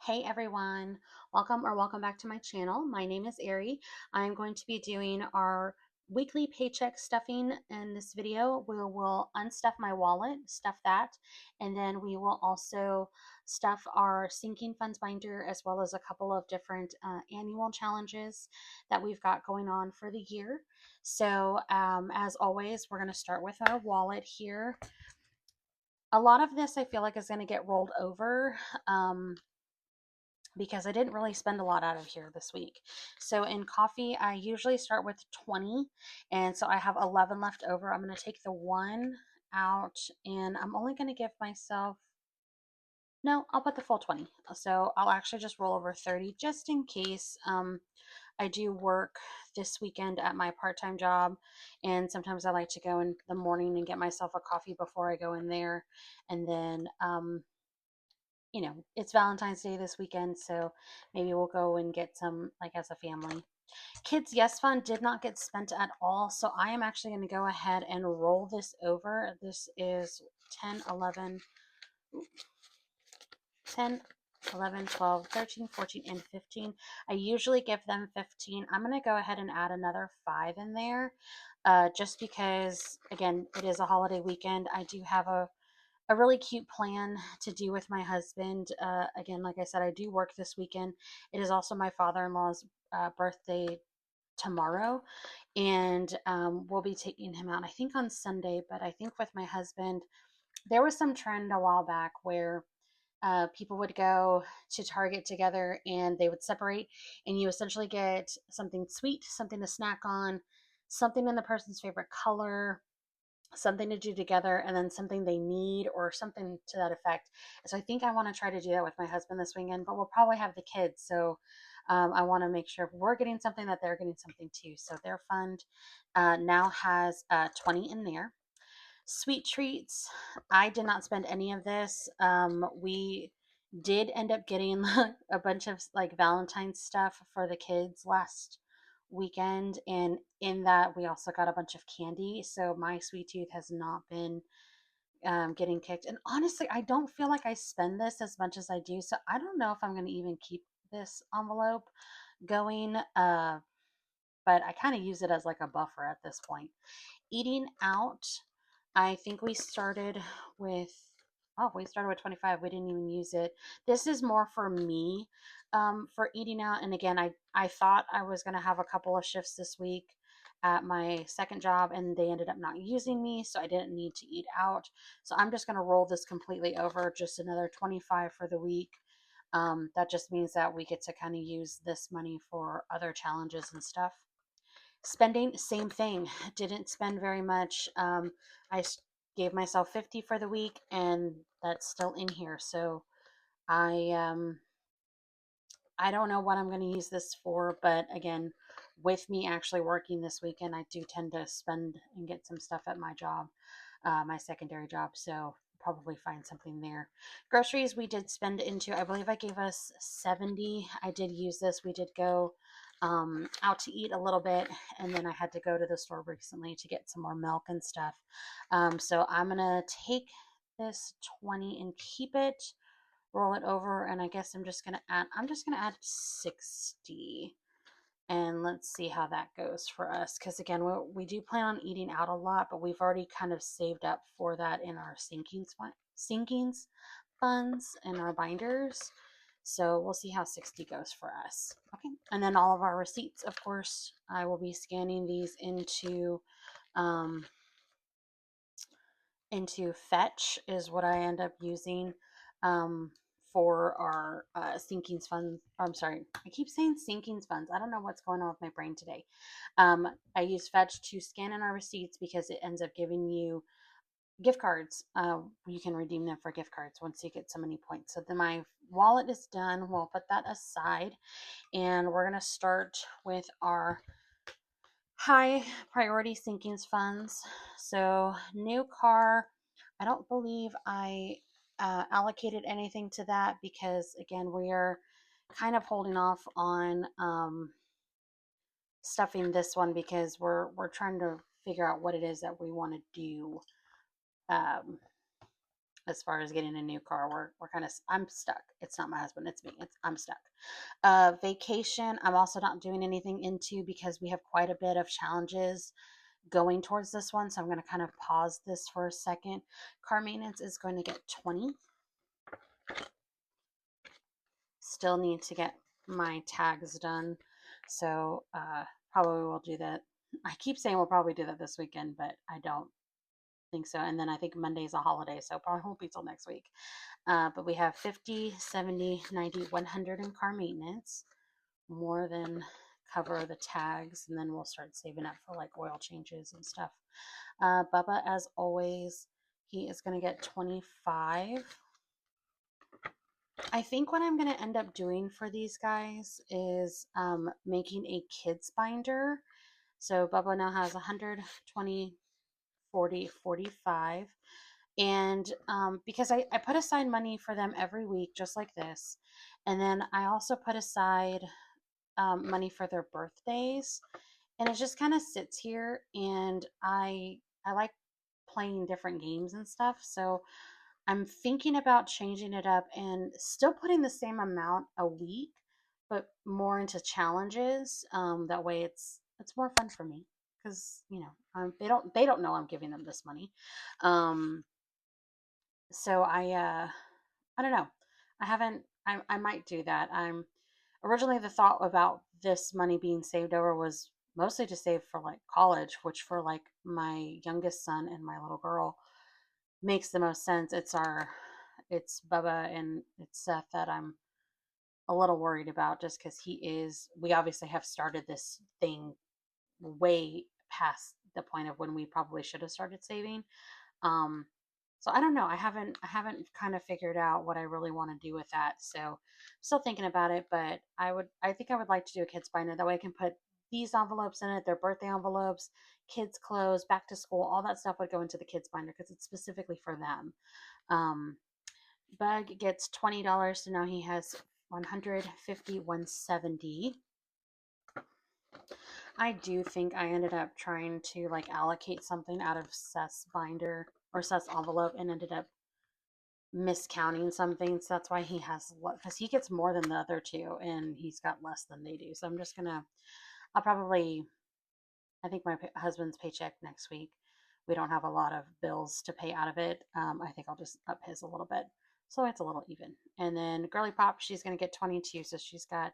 Hey everyone, welcome back to my channel. My name is Ari. I'm going to be doing our weekly paycheck stuffing in this video. We will unstuff my wallet, stuff that, and then we will also stuff our sinking funds binder as well as a couple of different annual challenges that we've got going on for the year. So as always, we're going to start with our wallet here. A lot of this I feel like is going to get rolled over. Because I didn't really spend a lot out of here this week. So in coffee, I usually start with 20, and so I have 11 left over. I'm going to take the one out, and I'm only going to give myself, no, I'll put the full 20. So I'll actually just roll over 30 just in case. I do work this weekend at my part-time job, and sometimes I like to go in the morning and get myself a coffee before I go in there, and then it's Valentine's Day this weekend, so maybe we'll go and get some, like, as a family. Kids Yes Fund did not get spent at all, so I am actually going to go ahead and roll this over. This is 10, 11, 10, 11, 12, 13, 14, and 15. I usually give them 15. I'm going to go ahead and add another 5 in there, just because, again, it is a holiday weekend. I do have a really cute plan to do with my husband. Again, like I said, I do work this weekend. It is also my father-in-law's birthday tomorrow, and we'll be taking him out, I think, on Sunday. But I think with my husband, there was some trend a while back where people would go to Target together and they would separate, and you essentially get something sweet, something to snack on, something in the person's favorite color, something to do together, and then something they need or something to that effect. So I think I want to try to do that with my husband this weekend, but we'll probably have the kids. So I want to make sure if we're getting something that they're getting something too. So their fund now has 20 in there. Sweet treats. I did not spend any of this. We did end up getting a bunch of like Valentine's stuff for the kids last weekend, and in that we also got a bunch of candy. So my sweet tooth has not been getting kicked. And honestly, I don't feel like I spend this as much as I do. So I don't know if I'm going to even keep this envelope going. But I kind of use it as like a buffer at this point. Eating out, I think we started with, oh, we started with 25. We didn't even use it. This is more for me, for eating out. And again, I thought I was going to have a couple of shifts this week at my second job, and they ended up not using me, so I didn't need to eat out. So I'm just going to roll this completely over, just another 25 for the week. That just means that we get to kind of use this money for other challenges and stuff. Spending, same thing. Didn't spend very much. I gave myself 50 for the week, and that's still in here. So I I don't know what I'm going to use this for, but again, with me actually working this weekend, I do tend to spend and get some stuff at my job, my secondary job. So probably find something there. Groceries we did spend into, I believe I gave us 70. I did use this. We did go out to eat a little bit, and then I had to go to the store recently to get some more milk and stuff. So I'm going to take this 20 and keep it, roll it over, and I guess I'm just gonna add 60, and let's see how that goes for us, because again, we do plan on eating out a lot, but we've already kind of saved up for that in our sinkings funds and our binders. So we'll see how 60 goes for us. Okay, and then all of our receipts, of course, I will be scanning these into Fetch is what I end up using um, for our sinkings funds. I'm sorry, I keep saying sinkings funds. I don't know what's going on with my brain today. I use Fetch to scan in our receipts because it ends up giving you gift cards. You can redeem them for gift cards once you get so many points. So then my wallet is done. We'll put that aside, and we're going to start with our high priority sinkings funds. So new car, I don't believe I allocated anything to that because again, we are kind of holding off on stuffing this one because we're trying to figure out what it is that we want to do um, as far as getting a new car. We're kind of, I'm stuck. It's not my husband, it's me. I'm stuck. Vacation, I'm also not doing anything into because we have quite a bit of challenges going towards this one. So I'm going to kind of pause this for a second. Car maintenance is going to get 20. Still need to get my tags done. So probably we'll do that. I keep saying we'll probably do that this weekend, but I don't think so. And then I think Monday's a holiday, so probably won't be till next week. But we have 50, 70, 90, 100 in car maintenance, more than cover the tags, and then we'll start saving up for like oil changes and stuff. Bubba, as always, he is going to get 25. I think what I'm going to end up doing for these guys is making a kids binder. So Bubba now has 120, 40, 45. And because I put aside money for them every week, just like this. And then I also put aside money for their birthdays. And it just kind of sits here. And I like playing different games and stuff. So I'm thinking about changing it up and still putting the same amount a week, but more into challenges. That way, it's more fun for me because they don't know I'm giving them this money. Um, so I don't know. I haven't. I might do that. I'm originally the thought about this money being saved over was mostly to save for like college, which for like my youngest son and my little girl makes the most sense. It's Bubba and it's Seth that I'm a little worried about just because we obviously have started this thing way past the point of when we probably should have started saving. Um, so I don't know. I haven't kind of figured out what I really want to do with that. So I'm still thinking about it, but I think I would like to do a kids binder. That way I can put these envelopes in it, their birthday envelopes, kids' clothes, back to school, all that stuff would go into the kids binder because it's specifically for them. Um, Bug gets $20, so now he has 150, 170. I do think I ended up trying to like allocate something out of Seth's binder or Seth's envelope and ended up miscounting something. So that's why he has, because he gets more than the other two and he's got less than they do. So I'm just gonna, I'll probably, I think my husband's paycheck next week. We don't have a lot of bills to pay out of it. I think I'll just up his a little bit. So it's a little even. And then Girly Pop, she's going to get 22. So she's got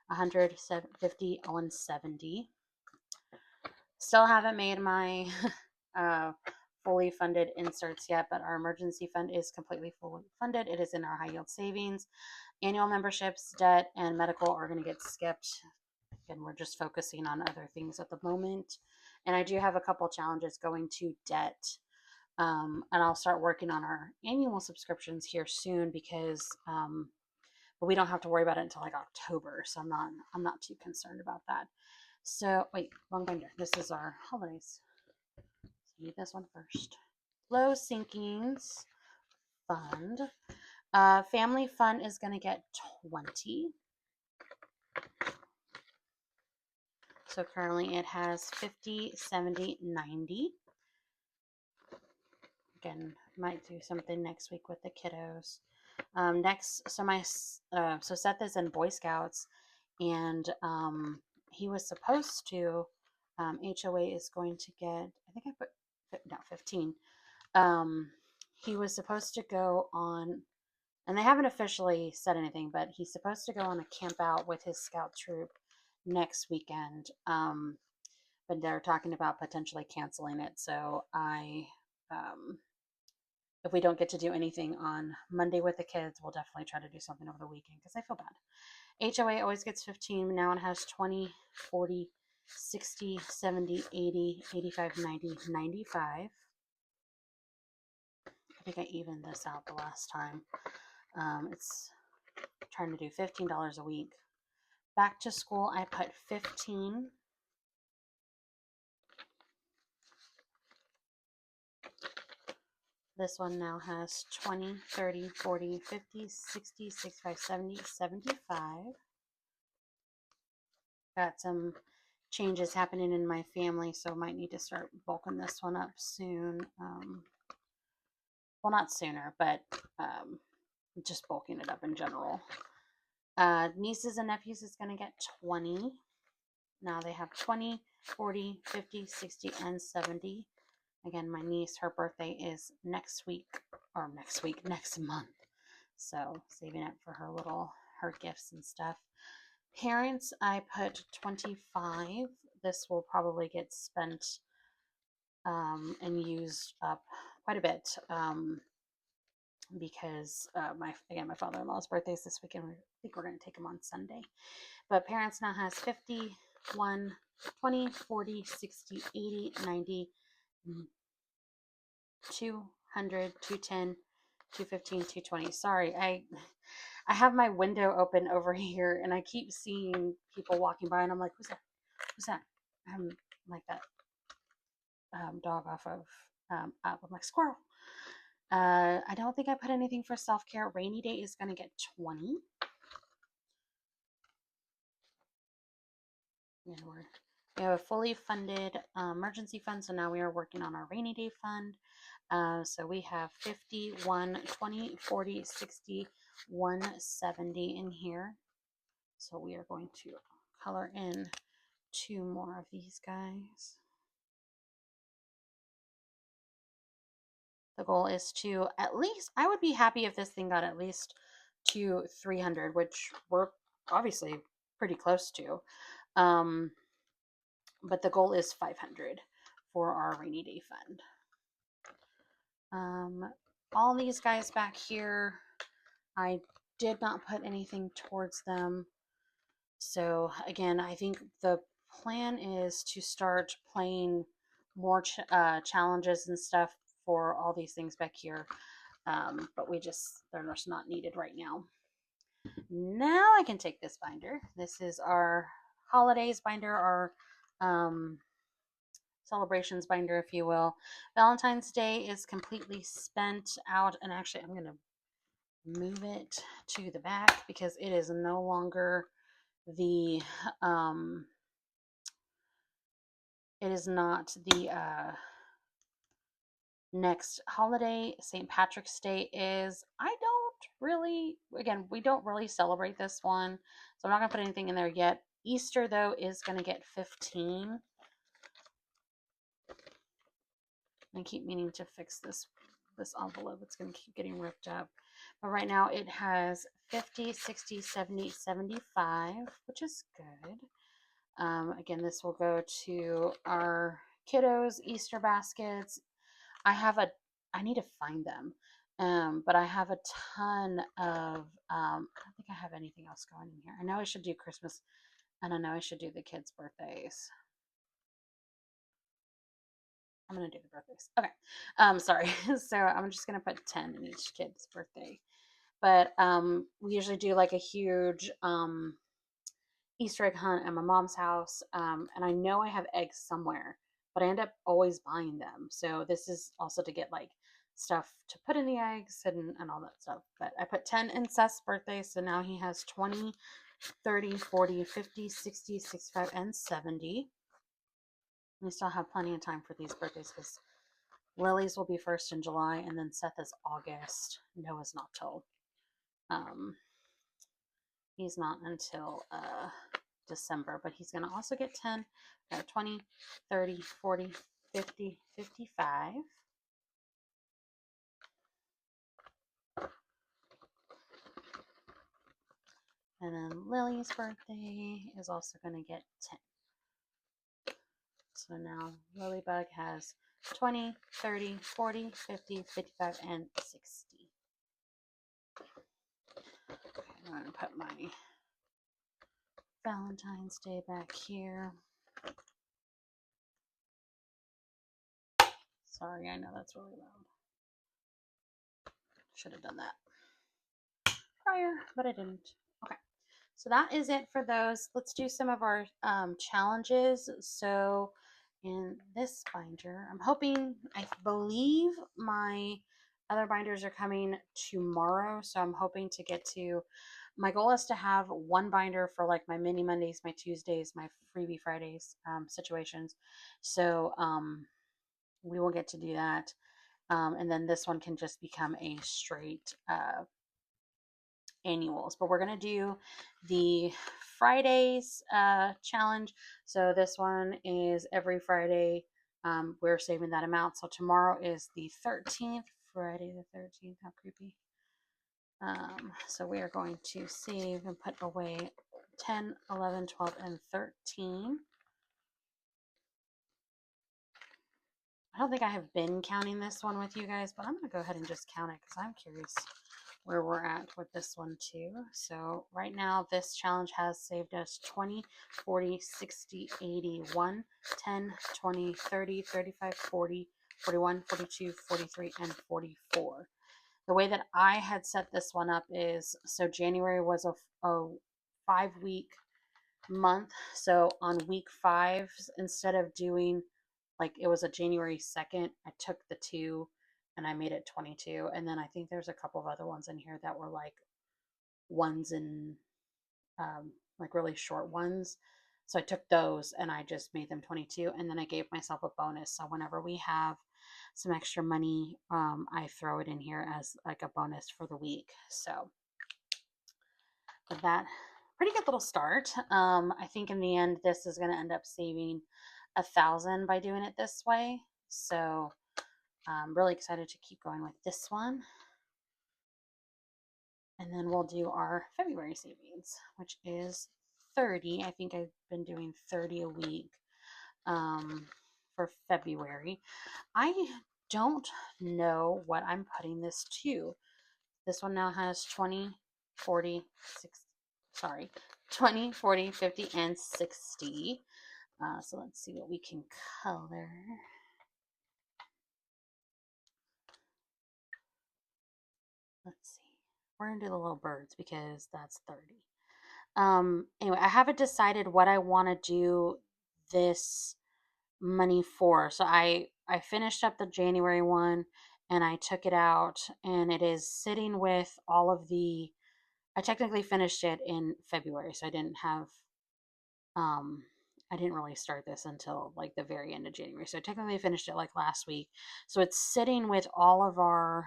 150 on 70. Still haven't made my uh, fully funded inserts yet, but our emergency fund is completely fully funded. It is in our high yield savings. Annual memberships, debt, and medical are going to get skipped. Again, we're just focusing on other things at the moment. And I do have a couple challenges going to debt. And I'll start working on our annual subscriptions here soon because but we don't have to worry about it until like October. So I'm not too concerned about that. So wait, wrong binder. This is our holidays. So need this one first. Low sinkings fund. Family fun is going to get 20. So currently it has 50, 70, 90. Again, might do something next week with the kiddos. Next, so Seth is in Boy Scouts, and he was supposed to. HOA is going to get. I think I put no 15. He was supposed to go on, and they haven't officially said anything, but he's supposed to go on a camp out with his scout troop next weekend. But they're talking about potentially canceling it. So if we don't get to do anything on Monday with the kids, we'll definitely try to do something over the weekend because I feel bad. HOA always gets 15. Now it has 20, 40, 60, 70, 80, 85, 90, 95. I think I evened this out the last time. It's trying to do $15 a week. Back to school, I put 15. This one now has 20, 30, 40, 50, 60, 65, 70, 75. Got some changes happening in my family, so might need to start bulking this one up soon. well, not sooner, but just bulking it up in general. Nieces and nephews is going to get 20. Now they have 20, 40, 50, 60, and 70. Again, my niece, her birthday is next month. So saving up for her gifts and stuff. Parents, I put 25. This will probably get spent and used up quite a bit because my father-in-law's birthday is this weekend. I think we're going to take him on Sunday. But parents now has 50, 1, 20, 40, 60, 80, 90, 200, 210, 215, 220. Sorry, I have my window open over here and I keep seeing people walking by and I'm like, who's that? Who's that? Like that dog off of up. I'm like, squirrel. I don't think I put anything for self-care. Rainy day is going to get 20. And we have a fully funded emergency fund, so now we are working on our rainy day fund. So we have 50, 1, 20, 40, 60, 170 in here. So we are going to color in 2 more of these guys. The goal is to at least, I would be happy if this thing got at least to 300, which we're obviously pretty close to. But the goal is 500 for our rainy day fund. All these guys back here, I did not put anything towards them. So again, I think the plan is to start playing more challenges and stuff for all these things back here. But they're just not needed right now. Now I can take this binder. This is our holidays binder, our celebrations binder, if you will. Valentine's Day is completely spent out, and actually I'm going to move it to the back because it is no longer the it is not the next holiday. St. Patrick's Day is. We don't really celebrate this one, so I'm not going to put anything in there yet. Easter, though, is going to get 15. I keep meaning to fix this envelope. It's going to keep getting ripped up. But right now it has 50, 60, 70, 75, which is good. Again, this will go to our kiddos' Easter baskets. I need to find them. But I have a ton of, I don't think I have anything else going in here. I know I should do Christmas, and I know I should do the kids' birthdays. I'm going to do the birthdays. Okay. Sorry. So I'm just going to put 10 in each kid's birthday. But we usually do like a huge Easter egg hunt at my mom's house. And I know I have eggs somewhere, but I end up always buying them. So this is also to get like stuff to put in the eggs and all that stuff. But I put 10 in Seth's birthday. So now he has 20, 30, 40, 50, 60, 65, and 70. We still have plenty of time for these birthdays because Lily's will be first in July, and then Seth is August. Noah's not till he's not until December, but he's going to also get 10, 20, 30, 40, 50, 55. And then Lily's birthday is also going to get 10. So now Lilybug has 20, 30, 40, 50, 55, and 60. Okay, I'm going to put my Valentine's Day back here. Sorry, I know that's really loud. Should have done that prior, but I didn't. Okay, so that is it for those. Let's do some of our challenges. So in this binder, I believe my other binders are coming tomorrow. So I'm hoping to get to, my goal is to have one binder for like my mini Mondays, my Tuesdays, my freebie Fridays situations. So we will get to do that. And then this one can just become a straight annuals. But we're going to do the Fridays challenge. So this one is every Friday. We're saving that amount. So tomorrow is the 13th, Friday the 13th. How creepy. So we are going to save and put away 10, 11, 12, and 13. I don't think I have been counting this one with you guys, but I'm going to go ahead and just count it because I'm curious where we're at with this one too. So right now this challenge has saved us 20, 40, 60, 80, 1, 10, 20, 30, 35, 40, 41, 42, 43, and 44. The way that I had set this one up is, so January was a 5-week month. So on week 5, instead of doing like it was a January 2nd, I took the 2 and I made it 22. And then I think there's a couple of other ones in here that were like ones and like really short ones. So I took those and I just made them 22. And then I gave myself a bonus. So whenever we have some extra money, I throw it in here as like a bonus for the week. So with that, pretty good little start. I think in the end, this is going to end up saving 1,000 by doing it this way. So I'm really excited to keep going with this one. And then we'll do our February savings, which is 30. I think I've been doing 30 a week for February. I don't know what I'm putting this to. This one now has 20, 40, 60, sorry, 20, 40, 50, and 60. So let's see what we can color. Let's see. We're going to do the little birds because that's 30. Anyway, I haven't decided what I want to do this money for. So I finished up the January one and I took it out and it is sitting with all of the, I technically finished it in February, so um I didn't really start this until like the very end of January. So I technically finished it like last week. So it's sitting with all of our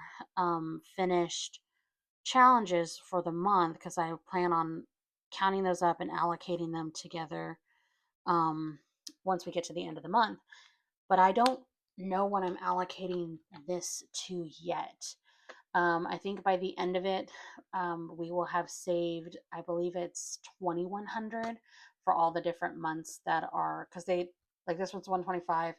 finished challenges for the month because I plan on counting those up and allocating them together um, once we get to the end of the month. But I don't know what I'm allocating this to yet. I think by the end of it, we will have saved, I believe it's 2,100 for all the different months that are, because they, like this one's 125,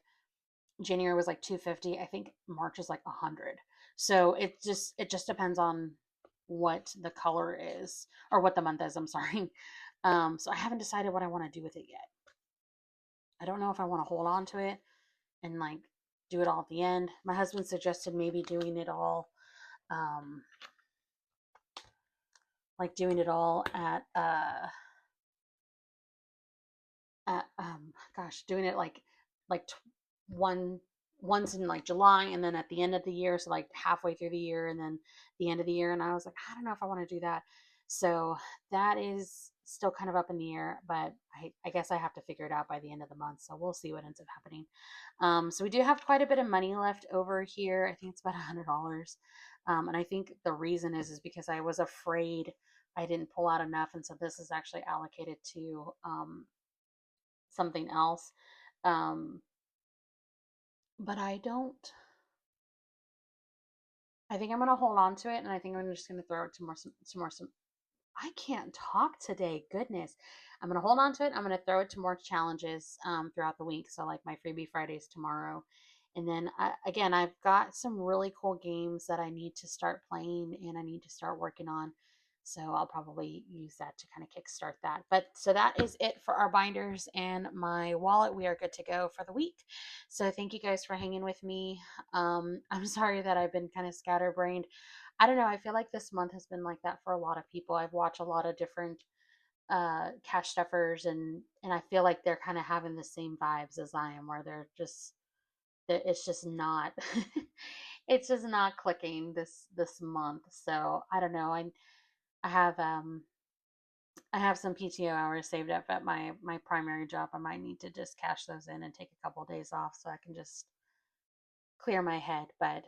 January was like 250. I think March is like 100. So it just depends on what the color is or what the month is. I'm sorry. So I haven't decided what I want to do with it yet. I don't know if I want to hold on to it and like do it all at the end. My husband suggested maybe doing it all, um, like doing it all at gosh, doing it like one once in like July and then at the end of the year, so like halfway through the year and then the end of the year. And I was like, I don't know if I want to do that. So that is still kind of up in the air, but I guess I have to figure it out by the end of the month. So we'll see what ends up happening. So we do have quite a bit of money left over here. I think it's about $100. And I think the reason is because I was afraid I didn't pull out enough. And so this is actually allocated to something else. Um, but I don't. I think I'm gonna hold on to it, and I think I'm just gonna throw it to some. I can't talk today. Goodness, I'm gonna hold on to it. I'm gonna throw it to more challenges throughout the week. So like my freebie Fridays tomorrow, and then again, I've got some really cool games that I need to start playing and I need to start working on. So I'll probably use that to kind of kickstart that. But so that is it for our binders and my wallet. We are good to go for the week. So thank you guys for hanging with me. I'm sorry that I've been kind of scatterbrained. I don't know. I feel like this month has been like that for a lot of people. I've watched a lot of different cash stuffers and I feel like they're kind of having the same vibes as I am, where they're just it's just not it's just not clicking this month. So I don't know. I have I have some PTO hours saved up at my primary job. I might need to just cash those in and take a couple of days off so I can just clear my head. But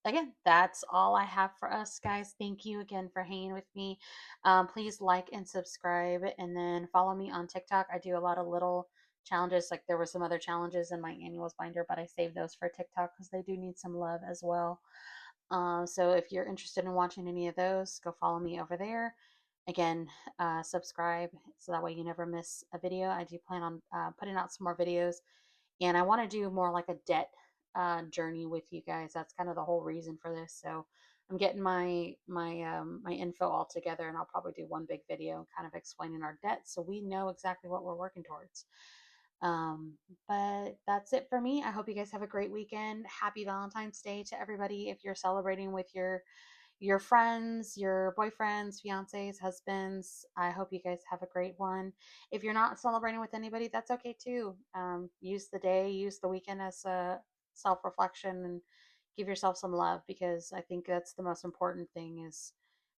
again, that's all I have for us, guys. Thank you again for hanging with me. Please like and subscribe, and then follow me on TikTok. I do a lot of little challenges. Like there were some other challenges in my annuals binder, but I saved those for TikTok because they do need some love as well. So if you're interested in watching any of those, go follow me over there. Again, subscribe so that way you never miss a video. I do plan on putting out some more videos, and I want to do more like a debt journey with you guys. That's kind of the whole reason for this. So I'm getting my info all together, and I'll probably do one big video kind of explaining our debt so we know exactly what we're working towards. Um, but that's it for me. I hope you guys have a great weekend. Happy Valentine's Day to everybody. If you're celebrating with your friends, your boyfriends, fiancés, husbands, I hope you guys have a great one. If you're not celebrating with anybody, that's okay too. Use the day, use the weekend as a self reflection, and give yourself some love, because I think that's the most important thing. Is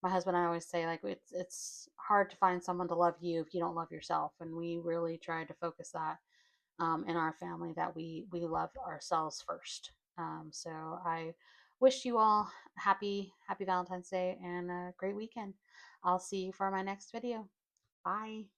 my husband and I always say, like, it's hard to find someone to love you if you don't love yourself, and we really try to focus that in our family, that we love ourselves first. So I wish you all happy Valentine's Day and a great weekend. I'll see you for my next video. Bye.